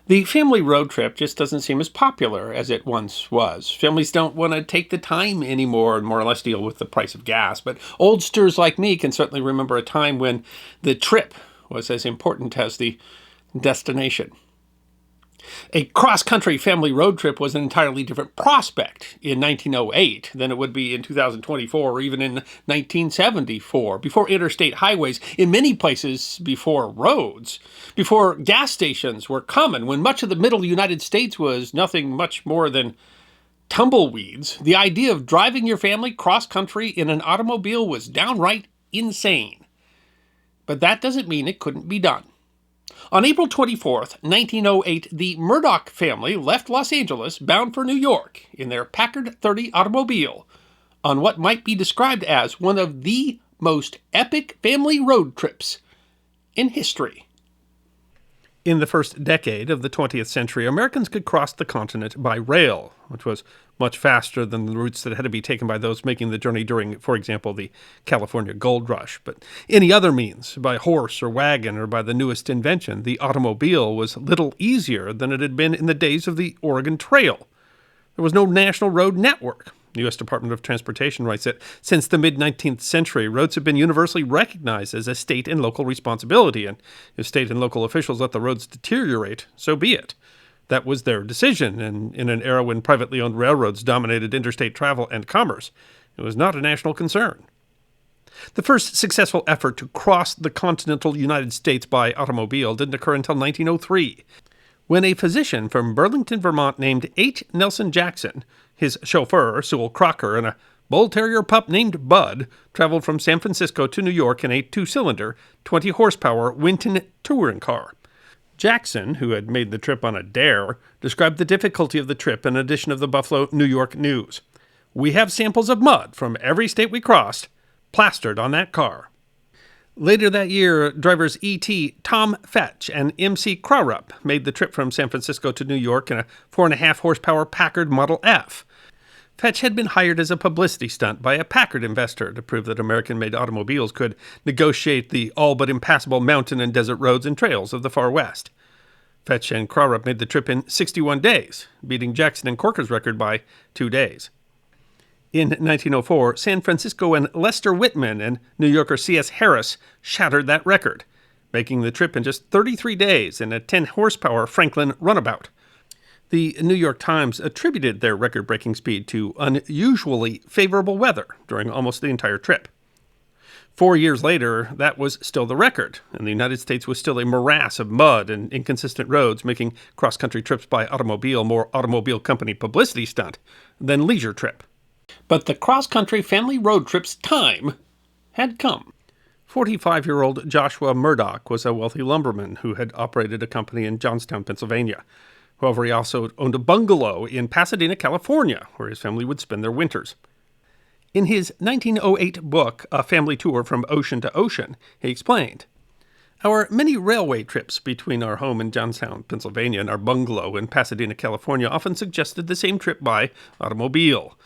The family road trip just doesn't seem as popular as it once was. Families don't want to take the time anymore and more or less deal with the price of gas. But oldsters like me can certainly remember a time when the trip was as important as the destination. A cross-country family road trip was an entirely different prospect in 1908 than it would be in 2024 or even in 1974, before interstate highways, in many places before roads, before gas stations were common, when much of the middle United States was nothing much more than tumbleweeds. The idea of driving your family cross-country in an automobile was downright insane. But that doesn't mean it couldn't be done. On April 24th, 1908, the Murdoch family left Los Angeles bound for New York in their Packard 30 automobile on what might be described as one of the most epic family road trips in history. In the first decade of the 20th century, Americans could cross the continent by rail, which was much faster than the routes that had to be taken by those making the journey during, for example, the California Gold Rush. But any other means, by horse or wagon or by the newest invention, the automobile was little easier than it had been in the days of the Oregon Trail. There was no national road network. The U.S. Department of Transportation writes that since the mid-19th century, roads have been universally recognized as a state and local responsibility, and if state and local officials let the roads deteriorate, so be it. That was their decision, and in an era when privately owned railroads dominated interstate travel and commerce, it was not a national concern. The first successful effort to cross the continental United States by automobile didn't occur until 1903, when a physician from Burlington, Vermont named H. Nelson Jackson, his chauffeur, Sewell Crocker, and a bull terrier pup named Bud traveled from San Francisco to New York in a two-cylinder, 20-horsepower Winton touring car. Jackson, who had made the trip on a dare, described the difficulty of the trip in an edition of the Buffalo New York News. "We have samples of mud from every state we crossed, plastered on that car." Later that year, drivers E.T. Tom Fetch and M.C. Crawrup made the trip from San Francisco to New York in a 4.5-horsepower Packard Model F. Fetch had been hired as a publicity stunt by a Packard investor to prove that American-made automobiles could negotiate the all-but-impassable mountain and desert roads and trails of the far west. Fetch and Crawrup made the trip in 61 days, beating Jackson and Corker's record by 2 days. In 1904, San Francisco and Lester Whitman and New Yorker C.S. Harris shattered that record, making the trip in just 33 days in a 10-horsepower Franklin runabout. The New York Times attributed their record-breaking speed to unusually favorable weather during almost the entire trip. 4 years later, that was still the record, and the United States was still a morass of mud and inconsistent roads, making cross-country trips by automobile more automobile company publicity stunt than leisure trip. But the cross-country family road trip's time had come. 45-year-old Joshua Murdoch was a wealthy lumberman who had operated a company in Johnstown, Pennsylvania. However, he also owned a bungalow in Pasadena, California, where his family would spend their winters. In his 1908 book, A Family Tour from Ocean to Ocean, he explained, "Our many railway trips between our home in Johnstown, Pennsylvania, and our bungalow in Pasadena, California, often suggested the same trip by automobile.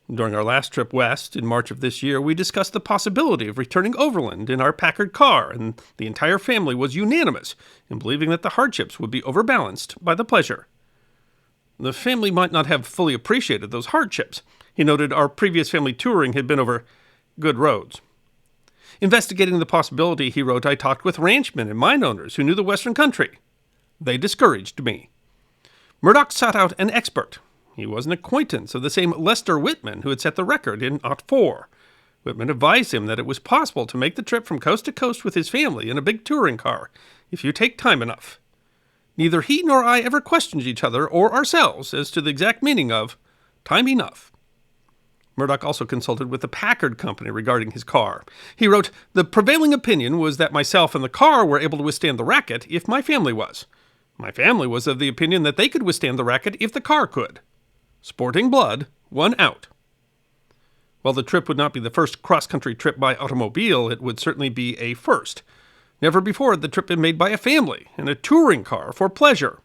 During our last trip west, in March of this year, we discussed the possibility of returning overland in our Packard car, and the entire family was unanimous in believing that the hardships would be overbalanced by the pleasure." The family might not have fully appreciated those hardships. He noted our previous family touring had been over good roads. Investigating the possibility, he wrote, "I talked with ranchmen and mine owners who knew the western country. They discouraged me." Murdoch sought out an expert. He was an acquaintance of the same Lester Whitman who had set the record in '04. Whitman advised him that it was possible to make the trip from coast to coast with his family in a big touring car, if you take time enough. Neither he nor I ever questioned each other or ourselves as to the exact meaning of time enough. Murdoch also consulted with the Packard Company regarding his car. He wrote, "The prevailing opinion was that myself and the car were able to withstand the racket if my family was. My family was of the opinion that they could withstand the racket if the car could. Sporting blood won out." While the trip would not be the first cross-country trip by automobile, it would certainly be a first. Never before had the trip been made by a family in a touring car for pleasure.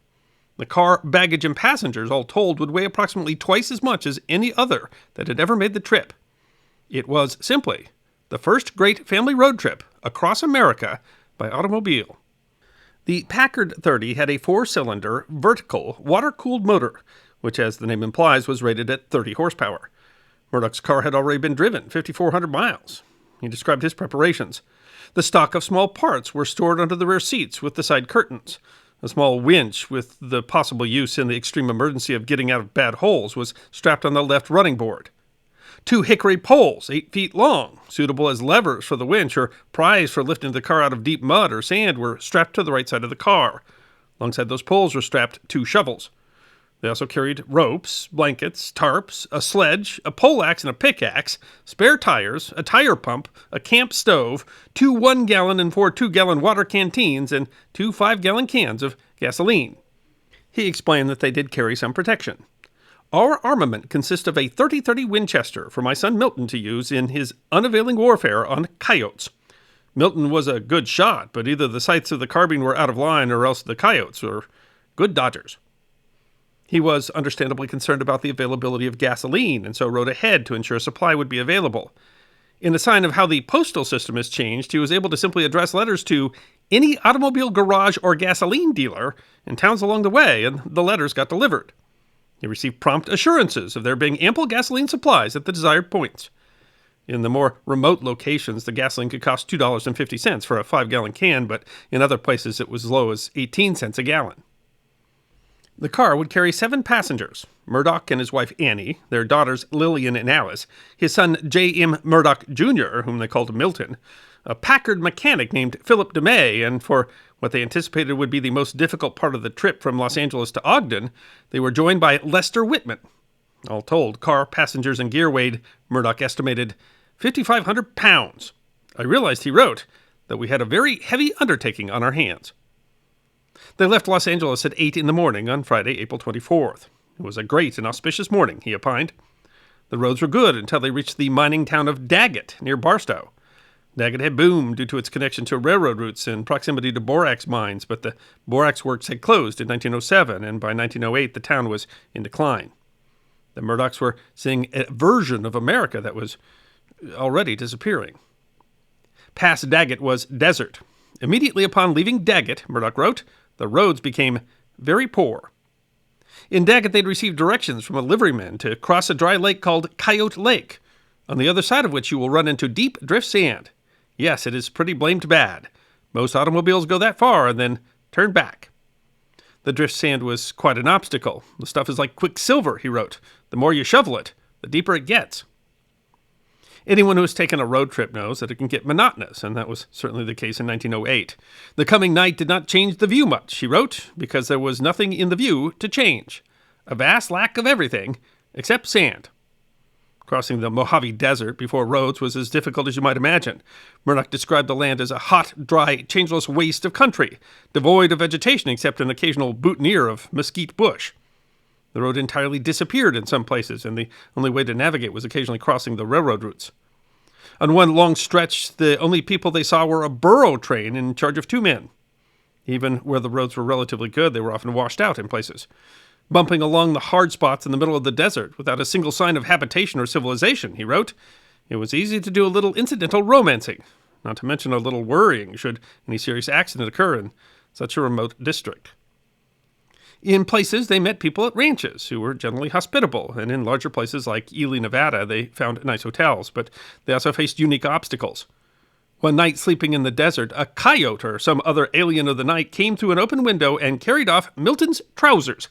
The car, baggage, and passengers, all told, would weigh approximately twice as much as any other that had ever made the trip. It was simply the first great family road trip across America by automobile. The Packard 30 had a four-cylinder, vertical, water-cooled motor, which, as the name implies, was rated at 30 horsepower. Murdoch's car had already been driven 5,400 miles. He described his preparations. The stock of small parts were stored under the rear seats with the side curtains. A small winch, with the possible use in the extreme emergency of getting out of bad holes, was strapped on the left running board. 2 hickory poles, 8 feet long, suitable as levers for the winch or pries for lifting the car out of deep mud or sand, were strapped to the right side of the car. Alongside those poles were strapped 2 shovels. They also carried ropes, blankets, tarps, a sledge, a poleaxe and a pickaxe, spare tires, a tire pump, a camp stove, 2 1-gallon and 4 2-gallon water canteens, and 2 5-gallon cans of gasoline. He explained that they did carry some protection. Our armament consists of a 30-30 Winchester for my son Milton to use in his unavailing warfare on coyotes. Milton was a good shot, but either the sights of the carbine were out of line or else the coyotes were good dodgers. He was understandably concerned about the availability of gasoline, and so rode ahead to ensure supply would be available. In a sign of how the postal system has changed, he was able to simply address letters to any automobile garage or gasoline dealer in towns along the way, and the letters got delivered. He received prompt assurances of there being ample gasoline supplies at the desired points. In the more remote locations, the gasoline could cost $2.50 for a 5-gallon can, but in other places it was as low as 18 cents a gallon. The car would carry 7 passengers: Murdoch and his wife Annie, their daughters Lillian and Alice, his son J.M. Murdoch Jr., whom they called Milton, a Packard mechanic named Philip DeMay, and for what they anticipated would be the most difficult part of the trip from Los Angeles to Ogden, they were joined by Lester Whitman. All told, car, passengers, and gear weighed, Murdoch estimated, 5,500 pounds. I realized, he wrote, that we had a very heavy undertaking on our hands. They left Los Angeles at 8 in the morning on Friday, April 24th. It was a great and auspicious morning, he opined. The roads were good until they reached the mining town of Daggett, near Barstow. Daggett had boomed due to its connection to railroad routes and proximity to borax mines, but the borax works had closed in 1907, and by 1908 the town was in decline. The Murdochs were seeing a version of America that was already disappearing. Past Daggett was desert. Immediately upon leaving Daggett, Murdoch wrote, the roads became very poor. In Daggett they'd received directions from a liveryman to cross a dry lake called Coyote Lake, on the other side of which you will run into deep drift sand. Yes, it is pretty blamed bad. Most automobiles go that far and then turn back. The drift sand was quite an obstacle. The stuff is like quicksilver, he wrote. The more you shovel it, the deeper it gets. Anyone who has taken a road trip knows that it can get monotonous, and that was certainly the case in 1908. The coming night did not change the view much, he wrote, because there was nothing in the view to change. A vast lack of everything except sand. Crossing the Mojave Desert before roads was as difficult as you might imagine. Murdoch described the land as a hot, dry, changeless waste of country, devoid of vegetation except an occasional boutonniere of mesquite bush. The road entirely disappeared in some places, and the only way to navigate was occasionally crossing the railroad routes. On one long stretch, the only people they saw were a burro train in charge of 2 men. Even where the roads were relatively good, they were often washed out in places. Bumping along the hard spots in the middle of the desert without a single sign of habitation or civilization, he wrote, it was easy to do a little incidental romancing, not to mention a little worrying should any serious accident occur in such a remote district. In places, they met people at ranches who were generally hospitable, and in larger places like Ely, Nevada, they found nice hotels, but they also faced unique obstacles. One night, sleeping in the desert, a coyote or some other alien of the night came through an open window and carried off Milton's trousers,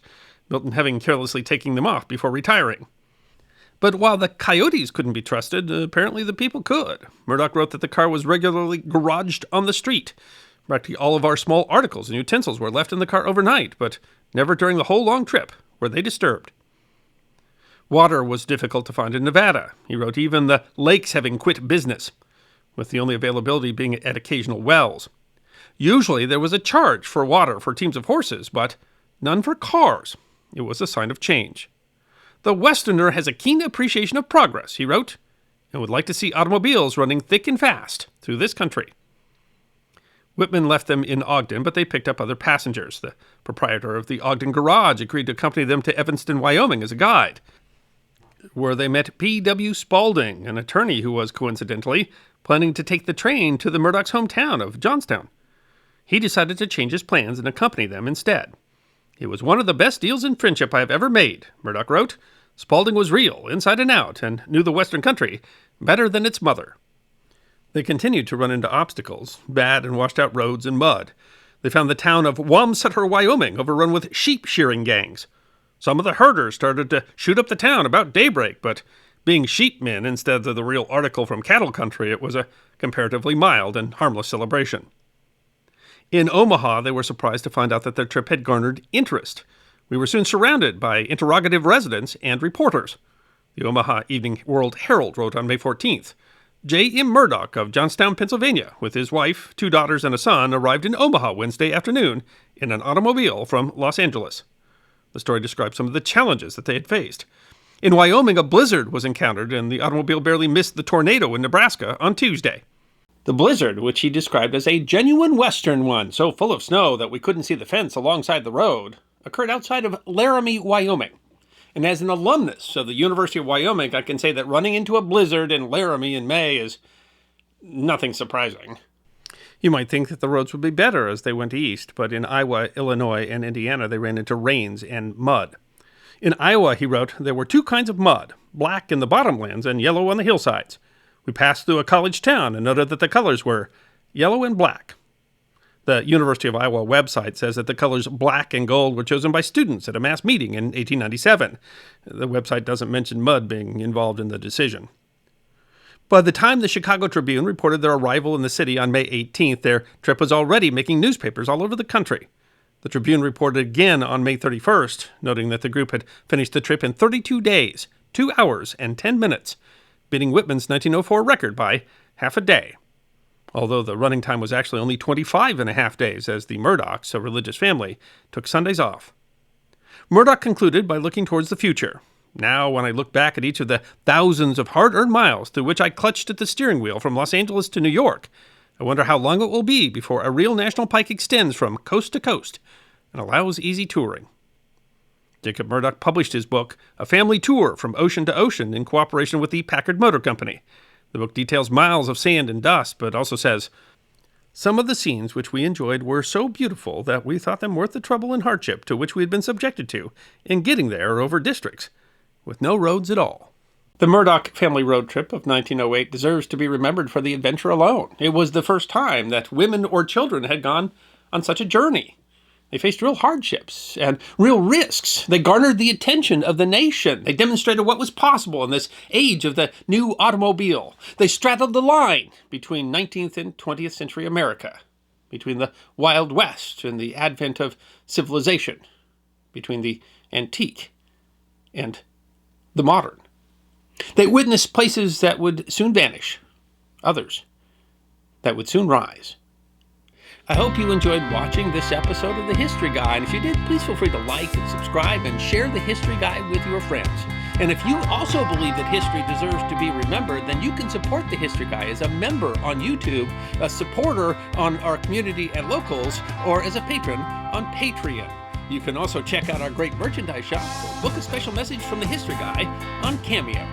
Milton having carelessly taken them off before retiring. But while the coyotes couldn't be trusted, apparently the people could. Murdoch wrote that the car was regularly garaged on the street. Practically all of our small articles and utensils were left in the car overnight, but never during the whole long trip were they disturbed. Water was difficult to find in Nevada. He wrote, even the lakes having quit business, with the only availability being at occasional wells. Usually there was a charge for water for teams of horses, but none for cars. It was a sign of change. The Westerner has a keen appreciation of progress, he wrote, and would like to see automobiles running thick and fast through this country. Whitman left them in Ogden, but they picked up other passengers. The proprietor of the Ogden garage agreed to accompany them to Evanston, Wyoming as a guide, where they met P.W. Spaulding, an attorney who was, coincidentally, planning to take the train to the Murdoch's hometown of Johnstown. he decided to change his plans and accompany them instead. "It was one of the best deals in friendship I have ever made," Murdoch wrote. "Spaulding was real, inside and out, and knew the Western country better than its mother." They continued to run into obstacles, bad and washed-out roads and mud. They found the town of Wamsutter, Wyoming, overrun with sheep-shearing gangs. Some of the herders started to shoot up the town about daybreak, but being sheepmen instead of the real article from cattle country, it was a comparatively mild and harmless celebration. In Omaha, they were surprised to find out that their trip had garnered interest. "We were soon surrounded by interrogative residents and reporters," the Omaha Evening World Herald wrote on May 14th. J. M. Murdoch of Johnstown, Pennsylvania, with his wife, 2 daughters, and a son, arrived in Omaha Wednesday afternoon in an automobile from Los Angeles. The story describes some of the challenges that they had faced. In Wyoming, a blizzard was encountered, and the automobile barely missed the tornado in Nebraska on Tuesday. The blizzard, which he described as a genuine Western one, so full of snow that we couldn't see the fence alongside the road, occurred outside of Laramie, Wyoming. And as an alumnus of the University of Wyoming, I can say that running into a blizzard in Laramie in May is nothing surprising. You might think that the roads would be better as they went east, but in Iowa, Illinois, and Indiana, they ran into rains and mud. In Iowa, he wrote, "There were 2 kinds of mud, black in the bottomlands and yellow on the hillsides. We passed through a college town and noted that the colors were yellow and black." The University of Iowa website says that the colors black and gold were chosen by students at a mass meeting in 1897. The website doesn't mention mud being involved in the decision. By the time the Chicago Tribune reported their arrival in the city on May 18th, their trip was already making newspapers all over the country. The Tribune reported again on May 31st, noting that the group had finished the trip in 32 days, 2 hours, and 10 minutes, beating Whitman's 1904 record by half a day. Although the running time was actually only 25 and a half days, as the Murdochs, a religious family, took Sundays off. Murdoch concluded by looking towards the future. "Now, when I look back at each of the thousands of hard-earned miles through which I clutched at the steering wheel from Los Angeles to New York, I wonder how long it will be before a real national pike extends from coast to coast and allows easy touring." Jacob Murdoch published his book, A Family Tour from Ocean to Ocean, in cooperation with the Packard Motor Company. The book details miles of sand and dust, but also says, "Some of the scenes which we enjoyed were so beautiful that we thought them worth the trouble and hardship to which we had been subjected to in getting there over districts with no roads at all." The Murdoch family road trip of 1908 deserves to be remembered for the adventure alone. It was the first time that women or children had gone on such a journey. They faced real hardships and real risks. They garnered the attention of the nation. They demonstrated what was possible in this age of the new automobile. They straddled the line between 19th and 20th century America, between the Wild West and the advent of civilization, between the antique and the modern. They witnessed places that would soon vanish, others that would soon rise. I hope you enjoyed watching this episode of The History Guy, and if you did, please feel free to like and subscribe and share The History Guy with your friends. And if you also believe that history deserves to be remembered, then you can support The History Guy as a member on YouTube, a supporter on our community at Locals, or as a patron on Patreon. You can also check out our great merchandise shop or book a special message from The History Guy on Cameo.